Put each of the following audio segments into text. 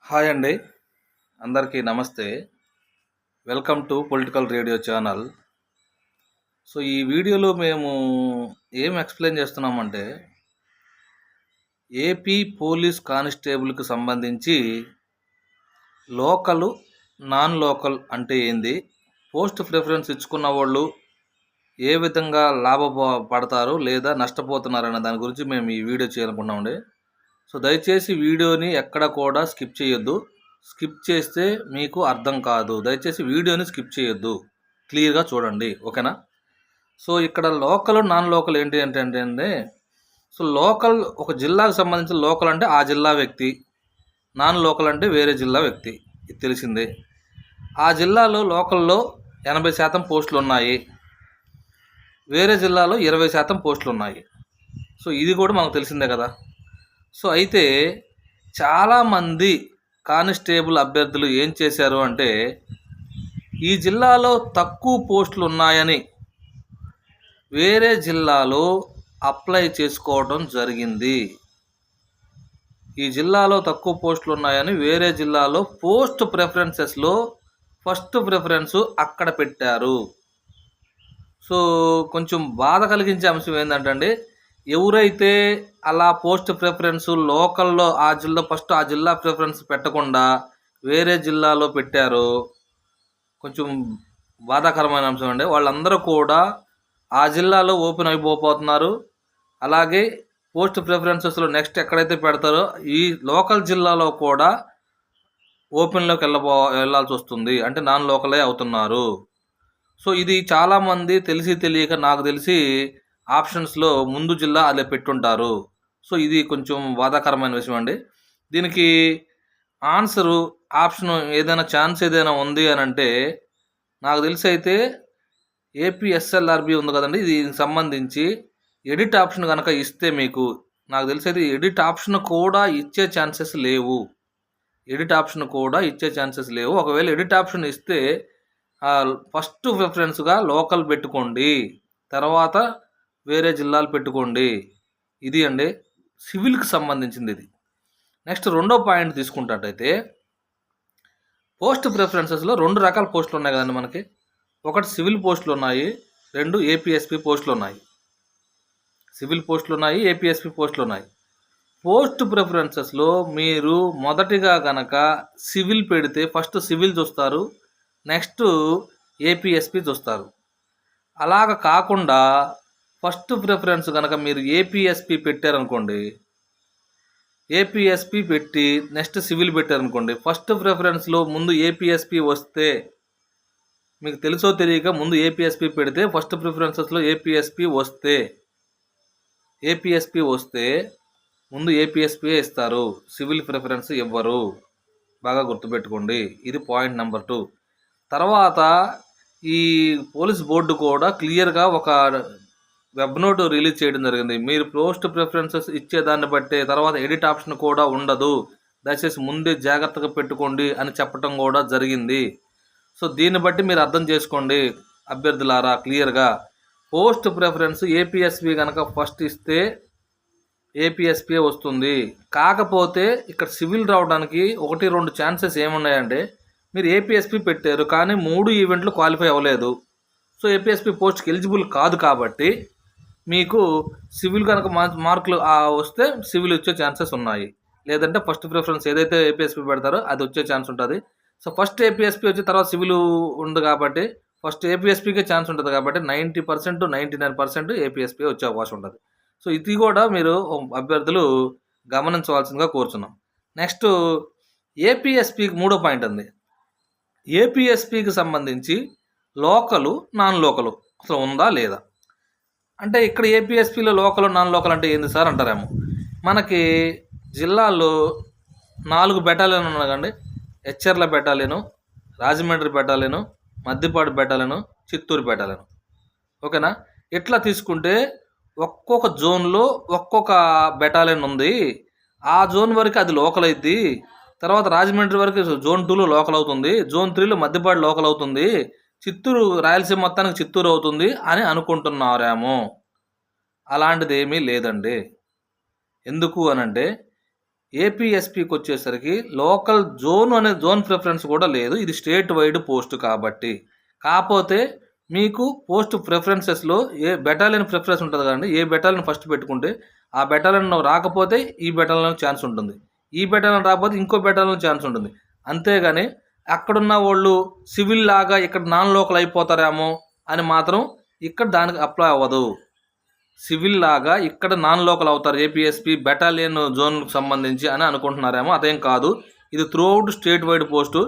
Hi అండి. అందరికీ నమస్తే. Welcome to political radio channel. So, ఈ వీడియోలో మేము ఏం ఎక్స్‌ప్లెయిన్ చేస్తున్నామంటే, ఏపీ పోలీస్ కానిస్టేబుల్‌కి సంబంధించి లోకలు, నాన్ లోకల్ అంటే ఏంది? పోస్ట్ ప్రిఫరెన్స్ ఇచ్చుకున్న వాళ్ళు ఏ విధంగా పడతారు లేదా నష్టపోతున్నారనే దాని గురించి మేము ఈ వీడియో చేయాలనుకున్నామండి. సో, దయచేసి వీడియోని ఎక్కడ కూడా స్కిప్ చేయొద్దు. స్కిప్ చేస్తే మీకు అర్థం కాదు. దయచేసి వీడియోని స్కిప్ చేయొద్దు. క్లియర్‌గా చూడండి. ఓకేనా? సో, ఇక్కడ లోకల్, నాన్ లోకల్ ఏంటి అంటే సో, లోకల్ ఒక జిల్లాకు సంబంధించిన లోకల్ అంటే ఆ జిల్లా వ్యక్తి. నాన్ లోకల్ అంటే వేరే జిల్లా వ్యక్తి. ఇది తెలిసిందే. ఆ జిల్లాలో లోకల్‌లో 80% పోస్టులున్నాయి. వేరే జిల్లాలో 20% పోస్టులున్నాయి. సో, ఇది కూడా మనకు తెలిసిందే కదా! సో, అయితే చాలామంది కానిస్టేబుల్ అభ్యర్థులు ఏం చేశారు అంటే, ఈ జిల్లాలో తక్కువ పోస్టులు ఉన్నాయని వేరే జిల్లాలో అప్లై చేసుకోవడం జరిగింది. ఈ జిల్లాలో తక్కువ పోస్టులు ఉన్నాయని వేరే జిల్లాలో పోస్ట్ ప్రిఫరెన్సెస్లో ఫస్ట్ ప్రిఫరెన్స్ అక్కడ పెట్టారు. సో, కొంచెం బాధ కలిగించే అంశం ఏంటంటే, ఎవరైతే అలా పోస్ట్ ప్రిఫరెన్స్ లోకల్లో ఫస్ట్ ఆ జిల్లా ప్రిఫరెన్స్ పెట్టకుండా వేరే జిల్లాలో పెట్టారో కొంచెం బాధాకరమైన అంశం అండి. వాళ్ళందరూ కూడా ఆ జిల్లాలో ఓపెన్ అయిపోతున్నారు. అలాగే పోస్ట్ ప్రిఫరెన్సెస్లో నెక్స్ట్ ఎక్కడైతే పెడతారో ఈ లోకల్ జిల్లాలో కూడా ఓపెన్లోకి వెళ్ళాల్సి వస్తుంది. అంటే నాన్ లోకలే అవుతున్నారు. సో, ఇది చాలామంది తెలిసి తెలియక నాకు తెలిసి ఆప్షన్స్లో ముందు జిల్లా అలా పెట్టుంటారు. సో, ఇది కొంచెం బాధాకరమైన విషయం అండి. దీనికి ఆన్సరు ఆప్షన్ ఛాన్స్ ఏదైనా ఉంది అని అంటే నాకు తెలిసి అయితే ఏపీఎస్ఎల్ఆర్బి ఉంది కదండి, దీనికి సంబంధించి ఎడిట్ ఆప్షన్ కనుక ఇస్తే మీకు నాకు తెలిసి అయితే ఎడిట్ ఆప్షన్ కూడా ఇచ్చే ఛాన్సెస్ లేవు. ఒకవేళ ఎడిట్ ఆప్షన్ ఇస్తే ఫస్ట్ ప్రిఫరెన్స్గా లోకల్ పెట్టుకోండి, తర్వాత వేరే జిల్లాలు పెట్టుకోండి. ఇది అండి సివిల్కి సంబంధించింది ఇది. నెక్స్ట్ రెండో పాయింట్ తీసుకుంటాటైతే పోస్ట్ ప్రిఫరెన్సెస్లో 2 రకాల పోస్టులు ఉన్నాయి కదండి మనకి. ఒకటి సివిల్ పోస్టులు ఉన్నాయి, 2 ఏపీఎస్పీ పోస్టులు ఉన్నాయి. సివిల్ పోస్టులు ఉన్నాయి, ఏపీఎస్పీ పోస్టులు ఉన్నాయి. పోస్ట్ ప్రిఫరెన్సెస్లో మీరు మొదటిగా కనుక సివిల్ పెడితే ఫస్ట్ సివిల్ చూస్తారు, నెక్స్ట్ ఏపీఎస్పీ చూస్తారు. అలాగ కాకుండా ఫస్ట్ ప్రిఫరెన్స్ కనుక మీరు ఏపీఎస్పీ పెట్టారనుకోండి, ఏపీఎస్పీ పెట్టి నెక్స్ట్ సివిల్ పెట్టారనుకోండి, ఫస్ట్ ప్రిఫరెన్స్లో ముందు ఏపీఎస్పీ వస్తే మీకు తెలుసో తెలియక ముందు ఏపీఎస్పీ పెడితే ఫస్ట్ ప్రిఫరెన్సెస్లో ఏపీఎస్పీ వస్తే ముందు ఏపీఎస్పీ ఇస్తారు, సివిల్ ప్రిఫరెన్స్ ఇవ్వరు. బాగా గుర్తుపెట్టుకోండి. ఇది పాయింట్ నెంబర్ 2. తర్వాత ఈ పోలీస్ బోర్డు కూడా క్లియర్గా ఒక వెబ్ నోట్ రిలీజ్ చేయడం జరిగింది. మీరు పోస్ట్ ప్రిఫరెన్సెస్ ఇచ్చేదాన్ని బట్టే తర్వాత ఎడిట్ ఆప్షన్ కూడా ఉండదు, దయచేసి ముందే జాగ్రత్తగా పెట్టుకోండి అని చెప్పడం కూడా జరిగింది. సో, దీన్ని బట్టి మీరు అర్థం చేసుకోండి అభ్యర్థులారా క్లియర్గా. పోస్ట్ ప్రిఫరెన్స్ ఏపీఎస్పీ కనుక ఫస్ట్ ఇస్తే ఏపీఎస్పీ వస్తుంది. కాకపోతే ఇక్కడ సివిల్ రావడానికి 1-2 ఛాన్సెస్ ఏమున్నాయంటే, మీరు ఏపీఎస్పీ పెట్టారు కానీ 3 ఈవెంట్లు క్వాలిఫై అవ్వలేదు. సో, ఏపీఎస్పీ పోస్ట్కి ఎలిజిబుల్ కాదు కాబట్టి మీకు సివిల్ కనుక మార్కులు వస్తే సివిల్ వచ్చే ఛాన్సెస్ ఉన్నాయి. లేదంటే ఫస్ట్ ప్రిఫరెన్స్ ఏదైతే ఏపీఎస్పీ పెడతారో అది వచ్చే ఛాన్స్ ఉంటుంది. సో, ఫస్ట్ ఏపీఎస్పీ వచ్చి తర్వాత సివిల్ ఉంది కాబట్టి ఫస్ట్ ఏపీఎస్పీకే ఛాన్స్ ఉంటుంది కాబట్టి 90% 99% ఏపీఎస్పీ వచ్చే అవకాశం ఉంటుంది. సో, ఇది కూడా మీరు అభ్యర్థులు గమనించవలసిందిగా కోరుచున్నాం. నెక్స్ట్ ఏపీఎస్పీకి 3వ పాయింట్ ఉంది. ఏపీఎస్పీకి సంబంధించి లోకలు, నాన్ లోకలు అసలు ఉందా లేదా అంటే, ఇక్కడ ఏపీఎస్పీలో లోకల్, నాన్ లోకల్ అంటే ఏంది సార్ అంటారేమో. మనకి జిల్లాల్లో 4 బెటాలియన్ ఉన్నాయి కండి. Etcherla battalion, Rajahmundry battalion, Maddipadu battalion, Chittoor battalion. ఓకేనా? ఇట్లా తీసుకుంటే ఒక్కొక్క జోన్లో ఒక్కొక్క బెటాలియన్ ఉంది. ఆ జోన్ వరకు అది లోకల్ అయింది. తర్వాత రాజమండ్రి వరకు జోన్ 2లో లోకల్ అవుతుంది, జోన్ 3లో మద్దిపాడు లోకల్ అవుతుంది, చిత్తూరు రాయలసీమ మొత్తానికి చిత్తూరు అవుతుంది అని అనుకుంటున్నారేమో. అలాంటిది ఏమీ లేదండి. ఎందుకు అనంటే ఏపీఎస్పీకి వచ్చేసరికి లోకల్ జోన్ అనే జోన్ ప్రిఫరెన్స్ కూడా లేదు, ఇది స్టేట్ వైడ్ పోస్ట్ కాబట్టి. కాకపోతే మీకు పోస్ట్ ప్రిఫరెన్సెస్లో ఏ బెటాలియన్ ప్రిఫరెన్స్ ఉంటుంది కదండి, ఏ బెటాలియన్ ఫస్ట్ పెట్టుకుంటే ఆ బెటాలియన్ రాకపోతే ఈ బెటాలియన్ ఛాన్స్ ఉంటుంది, ఈ బెటాలియన్ రాకపోతే ఇంకో బెటాలియన్ ఛాన్స్ ఉంటుంది. అంతేగాని అక్కడున్న వాళ్ళు సివిల్ లాగా ఇక్కడ నాన్ లోకల్ అయిపోతారేమో అని మాత్రం ఇక్కడ దానికి అప్లై అవ్వదు. సివిల్ లాగా ఇక్కడ నాన్ లోకల్ అవుతారు ఏపీఎస్పీ బెటాలియన్ జోన్కి సంబంధించి అని అనుకుంటున్నారేమో, అదేం కాదు. ఇది త్రూఅవుట్ స్టేట్ వైడ్ పోస్టు.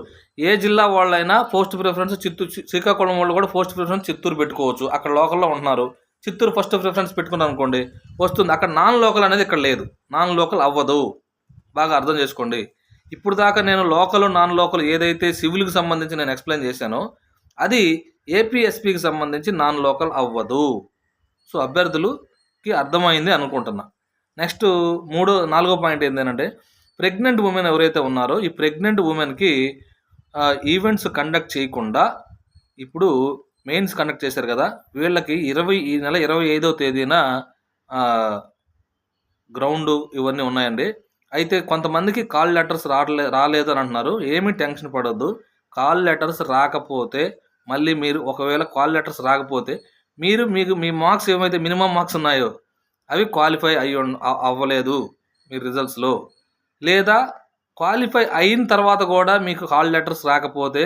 ఏ జిల్లా వాళ్ళైనా పోస్ట్ ప్రిఫరెన్స్ చిత్తూరు, శ్రీకాకుళం వాళ్ళు కూడా పోస్ట్ ప్రిఫరెన్స్ చిత్తూరు పెట్టుకోవచ్చు, అక్కడ లోకల్లో ఉంటున్నారు. చిత్తూరు ఫస్ట్ ప్రిఫరెన్స్ పెట్టుకున్నారు అనుకోండి వస్తుంది, అక్కడ నాన్ లోకల్ అనేది ఇక్కడ లేదు, నాన్ లోకల్ అవ్వదు. బాగా అర్థం చేసుకోండి. ఇప్పుడు దాకా నేను లోకల్ నాన్ లోకల్ ఏదైతే సివిల్కి సంబంధించి నేను ఎక్స్ప్లెయిన్ చేశానో అది ఏపీఎస్పీకి సంబంధించి నాన్ లోకల్ అవ్వదు. సో అభ్యర్థులకి అర్థమైంది అనుకుంటున్నా. నెక్స్ట్ 4వ పాయింట్ ఏంటంటే ప్రెగ్నెంట్ ఉమెన్ ఎవరైతే ఉన్నారో ఈ ప్రెగ్నెంట్ ఉమెన్కి ఈవెంట్స్ కండక్ట్ చేయకుండా ఇప్పుడు మెయిన్స్ కండక్ట్ చేశారు కదా, వీళ్ళకి ఈ నెల 25వ తేదీన గ్రౌండ్ ఇవన్నీ ఉన్నాయండి. అయితే కొంతమందికి కాల్ లెటర్స్ రాలేదు అని అంటున్నారు. ఏమీ టెన్షన్ పడొద్దు. కాల్ లెటర్స్ రాకపోతే మళ్ళీ మీరు ఒకవేళ కాల్ లెటర్స్ రాకపోతే మీకు మీ మార్క్స్ ఏమైతే మినిమం మార్క్స్ ఉన్నాయో అవి క్వాలిఫై అవ్వలేదు మీ రిజల్ట్స్లో, లేదా క్వాలిఫై అయిన తర్వాత కూడా మీకు కాల్ లెటర్స్ రాకపోతే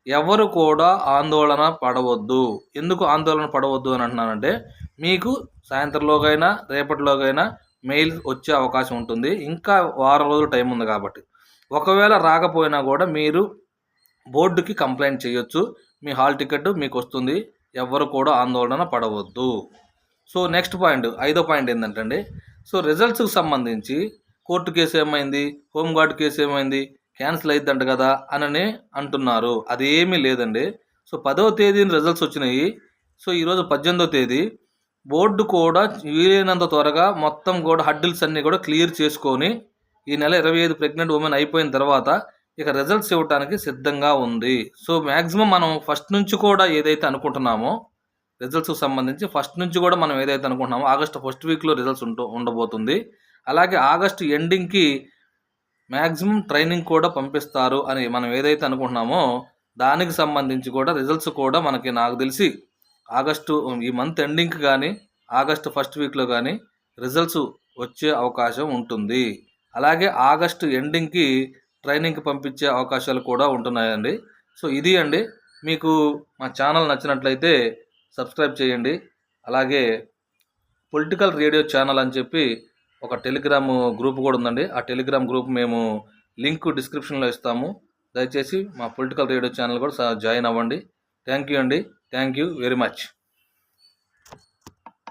ఎవరు కూడా ఆందోళన పడవద్దు. ఎందుకు ఆందోళన పడవద్దు అని అంటున్నానంటే మీకు సాయంత్రంలోకైనా రేపటిలోకైనా మెయిల్ వచ్చే అవకాశం ఉంటుంది, ఇంకా వారం రోజులు టైం ఉంది కాబట్టి. ఒకవేళ రాకపోయినా కూడా మీరు బోర్డుకి కంప్లైంట్ చేయొచ్చు, మీ హాల్ టికెట్ మీకు వస్తుంది, ఎవరు కూడా ఆందోళన పడవద్దు. సో నెక్స్ట్ పాయింట్ 5వ పాయింట్ ఏంటంటే సో రిజల్ట్స్కి సంబంధించి కోర్టు కేసు ఏమైంది, హోంగార్డ్ కేసు ఏమైంది, క్యాన్సిల్ అయిద్దంట కదా అని అంటున్నారు. అదేమీ లేదండి. సో 10వ తేదీన రిజల్ట్స్ వచ్చినాయి. సో ఈరోజు 18వ తేదీ. బోర్డు కూడా వీలైనంత త్వరగా మొత్తం కూడా హడ్డిల్స్ అన్నీ కూడా క్లియర్ చేసుకొని ఈ నెల 25 ప్రెగ్నెంట్ ఉమెన్ అయిపోయిన తర్వాత ఇక రిజల్ట్స్ ఇవ్వడానికి సిద్ధంగా ఉంది. సో మ్యాక్సిమం మనం ఫస్ట్ నుంచి కూడా ఏదైతే అనుకుంటున్నామో రిజల్ట్స్కి సంబంధించి ఫస్ట్ నుంచి కూడా మనం ఏదైతే అనుకుంటున్నామో ఆగస్టు ఫస్ట్ వీక్లో రిజల్ట్స్ ఉండబోతుంది. అలాగే ఆగస్టు ఎండింగ్కి మ్యాక్సిమం ట్రైనింగ్ కూడా పంపిస్తారు అని మనం ఏదైతే అనుకుంటున్నామో దానికి సంబంధించి కూడా రిజల్ట్స్ కూడా మనకి నాకు తెలిసి ఆగస్టు ఈ మంత్ ఎండింగ్కి కానీ ఆగస్టు ఫస్ట్ వీక్లో కానీ రిజల్ట్స్ వచ్చే అవకాశం ఉంటుంది. అలాగే ఆగస్టు ఎండింగ్కి ట్రైనింగ్కి పంపించే అవకాశాలు కూడా ఉంటున్నాయండి. సో ఇది అండి. మీకు మా ఛానల్ నచ్చినట్లయితే సబ్స్క్రైబ్ చేయండి. అలాగే పొలిటికల్ రేడియో ఛానల్ అని చెప్పి ఒక టెలిగ్రామ్ గ్రూప్ కూడా ఉందండి. ఆ టెలిగ్రామ్ గ్రూప్ మేము లింక్ డిస్క్రిప్షన్లో ఇస్తాము. దయచేసి మా పొలిటికల్ రేడియో ఛానల్ కూడా జాయిన్ అవ్వండి. థ్యాంక్ యూ అండి. Thank you very much.